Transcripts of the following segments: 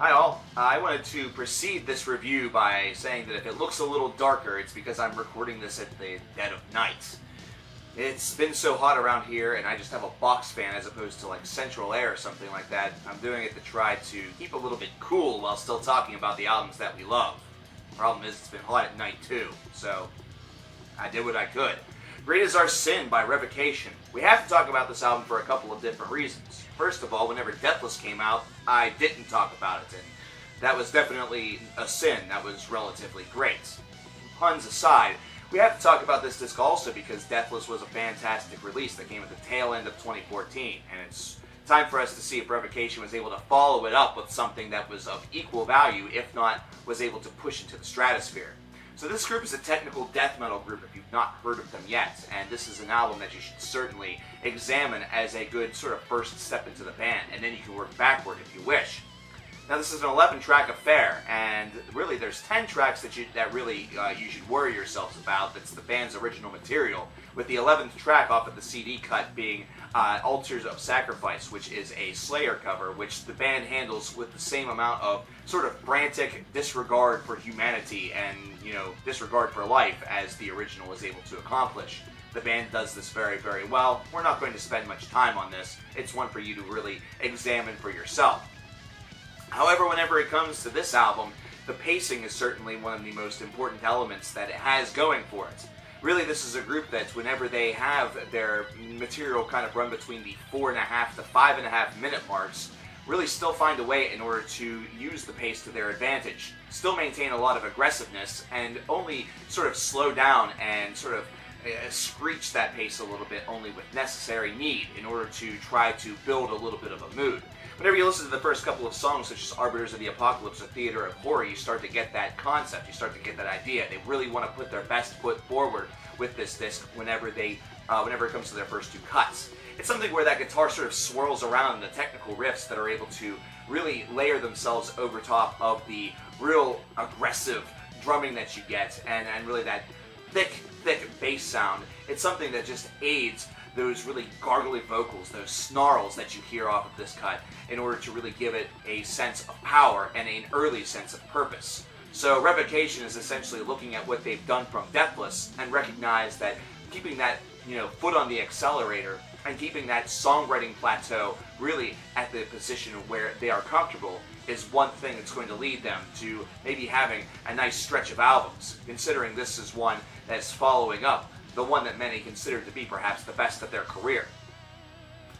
Hi all. I wanted to precede this review by saying that if it looks a little darker, it's because I'm recording this at the dead of night. It's been so hot around here, and I just have a box fan as opposed to like central air or something like that. I'm doing it to try to keep a little bit cool while still talking about the albums that we love. The problem is it's been hot at night too, so I did what I could. Great is Our Sin by Revocation. We have to talk about this album for a couple of different reasons. First of all, whenever Deathless came out, I didn't talk about it, and that was definitely a sin. That was relatively great. Puns aside, we have to talk about this disc also because Deathless was a fantastic release that came at the tail end of 2014, and it's time for us to see if Revocation was able to follow it up with something that was of equal value, if not was able to push into the stratosphere. So this group is a technical death metal group if you've not heard of them yet, and this is an album that you should certainly examine as a good sort of first step into the band, and then you can work backward if you wish. Now this is an 11-track affair, and really there's 10 tracks that you should worry yourselves about. That's the band's original material, with the 11th track off of the CD cut being Altars of Sacrifice, which is a Slayer cover, which the band handles with the same amount of sort of frantic disregard for humanity and, disregard for life as the original was able to accomplish. The band does this very, very well. We're not going to spend much time on this. It's one for you to really examine for yourself. However, whenever it comes to this album, the pacing is certainly one of the most important elements that it has going for it. Really, this is a group that whenever they have their material kind of run between the 4.5 to 5.5 minute marks, really still find a way in order to use the pace to their advantage, still maintain a lot of aggressiveness, and only sort of slow down and sort of screech that pace a little bit only with necessary need in order to try to build a little bit of a mood. Whenever you listen to the first couple of songs, such as Arbiters of the Apocalypse or Theater of Horror, you start to get that concept, you start to get that idea. They really want to put their best foot forward with this disc whenever it comes to their first two cuts. It's something where that guitar sort of swirls around the technical riffs that are able to really layer themselves over top of the real aggressive drumming that you get, and really that thick bass sound. It's something that just aids those really gargly vocals, those snarls that you hear off of this cut in order to really give it a sense of power and an early sense of purpose. So Revocation is essentially looking at what they've done from Deathless and recognize that keeping that foot on the accelerator and keeping that songwriting plateau really at the position where they are comfortable is one thing that's going to lead them to maybe having a nice stretch of albums, considering this is one that's following up the one that many consider to be perhaps the best of their career.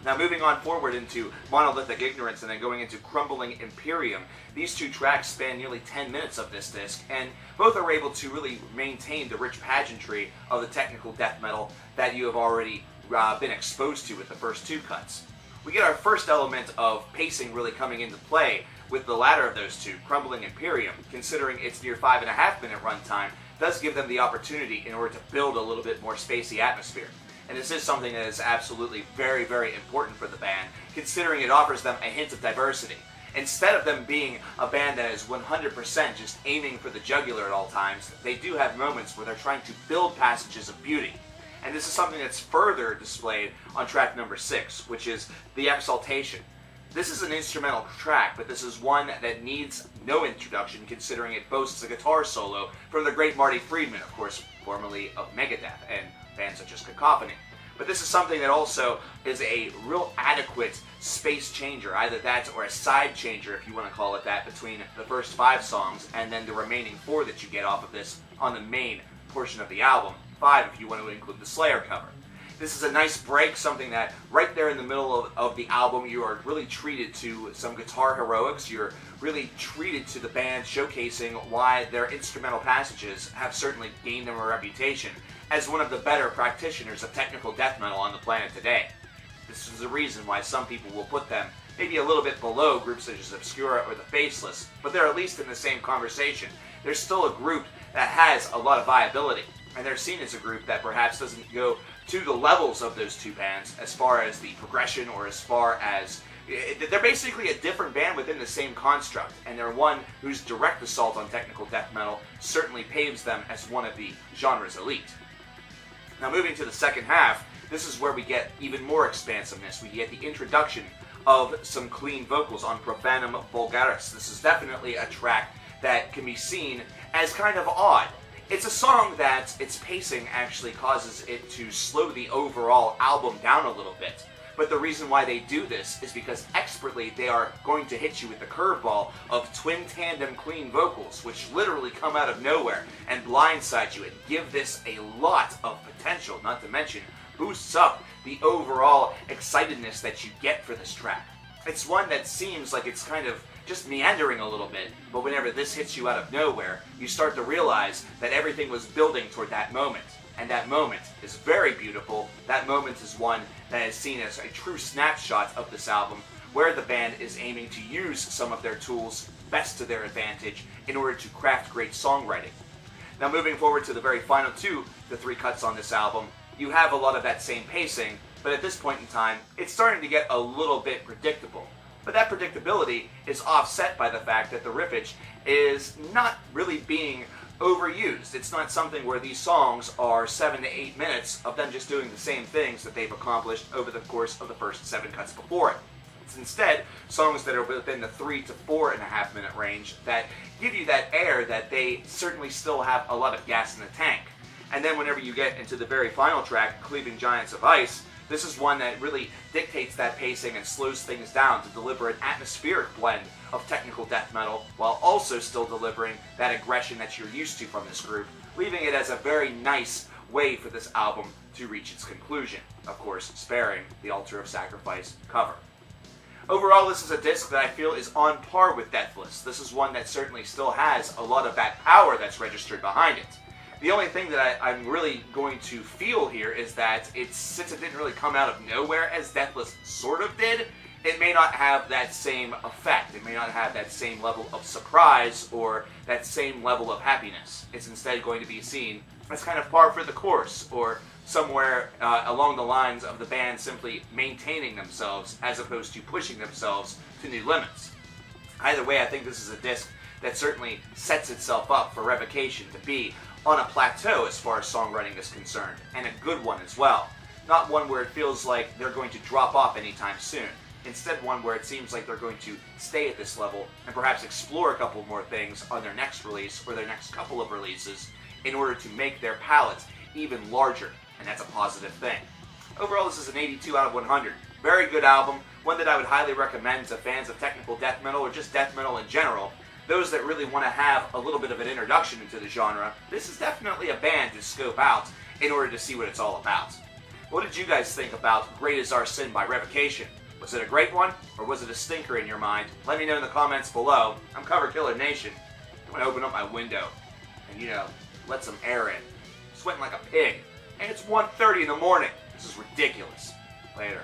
Now moving on forward into Monolithic Ignorance and then going into Crumbling Imperium, these two tracks span nearly 10 minutes of this disc, and both are able to really maintain the rich pageantry of the technical death metal that you have already been exposed to with the first two cuts. We get our first element of pacing really coming into play with the latter of those two, Crumbling Imperium, considering its near 5.5 minute runtime, does give them the opportunity in order to build a little bit more spacey atmosphere. And this is something that is absolutely very, very important for the band, considering it offers them a hint of diversity. Instead of them being a band that is 100% just aiming for the jugular at all times, they do have moments where they're trying to build passages of beauty. And this is something that's further displayed on track number 6, which is The Exaltation. This is an instrumental track, but this is one that needs no introduction considering it boasts a guitar solo from the great Marty Friedman, of course, formerly of Megadeth and bands such as Cacophony. But this is something that also is a real adequate space changer, either that or a side changer, if you want to call it that, between the first 5 songs and then the remaining 4 that you get off of this on the main portion of the album. 5 if you want to include the Slayer cover. This is a nice break, something that right there in the middle of the album you are really treated to some guitar heroics. You're really treated to the band showcasing why their instrumental passages have certainly gained them a reputation as one of the better practitioners of technical death metal on the planet today. This is the reason why some people will put them maybe a little bit below groups such as Obscura or the Faceless, but they're at least in the same conversation. They're still a group that has a lot of viability, and they're seen as a group that perhaps doesn't go to the levels of those two bands as far as the progression or as far as... They're basically a different band within the same construct, and they're one whose direct assault on technical death metal certainly paves them as one of the genre's elite. Now moving to the second half, this is where we get even more expansiveness. We get the introduction of some clean vocals on Profanum Vulgaris. This is definitely a track that can be seen as kind of odd. It's a song that its pacing actually causes it to slow the overall album down a little bit. But the reason why they do this is because expertly they are going to hit you with the curveball of twin tandem clean vocals, which literally come out of nowhere and blindside you and give this a lot of potential, not to mention boosts up the overall excitedness that you get for this track. It's one that seems like it's kind of just meandering a little bit, but whenever this hits you out of nowhere, you start to realize that everything was building toward that moment. And that moment is very beautiful. That moment is one that is seen as a true snapshot of this album, where the band is aiming to use some of their tools best to their advantage in order to craft great songwriting. Now moving forward to the very final the three cuts on this album, you have a lot of that same pacing, but at this point in time, it's starting to get a little bit predictable. But that predictability is offset by the fact that the riffage is not really being overused. It's not something where these songs are 7 to 8 minutes of them just doing the same things that they've accomplished over the course of the first 7 cuts before it. It's instead songs that are within the 3 to 4.5 minute range that give you that air that they certainly still have a lot of gas in the tank. And then whenever you get into the very final track, Cleaving Giants of Ice, this is one that really dictates that pacing and slows things down to deliver an atmospheric blend of technical death metal while also still delivering that aggression that you're used to from this group, leaving it as a very nice way for this album to reach its conclusion, of course sparing the Altar of Sacrifice cover. Overall, this is a disc that I feel is on par with Deathless. This is one that certainly still has a lot of that power that's registered behind it. The only thing that I'm really going to feel here is that since it didn't really come out of nowhere as Deathless sort of did, it may not have that same effect. It may not have that same level of surprise or that same level of happiness. It's instead going to be seen as kind of par for the course, or somewhere along the lines of the band simply maintaining themselves as opposed to pushing themselves to new limits. Either way, I think this is a disc that certainly sets itself up for Revocation to be on a plateau as far as songwriting is concerned, and a good one as well. Not one where it feels like they're going to drop off anytime soon. Instead, one where it seems like they're going to stay at this level and perhaps explore a couple more things on their next release or their next couple of releases in order to make their palette even larger, and that's a positive thing. Overall, this is an 82 out of 100. Very good album, one that I would highly recommend to fans of technical death metal or just death metal in general. Those that really want to have a little bit of an introduction into the genre, this is definitely a band to scope out in order to see what it's all about. What did you guys think about Great Is Our Sin by Revocation? Was it a great one, or was it a stinker in your mind? Let me know in the comments below. I'm Coverkiller Nation. I'm going to open up my window and, let some air in. Sweating like a pig. And it's 1:30 in the morning. This is ridiculous. Later.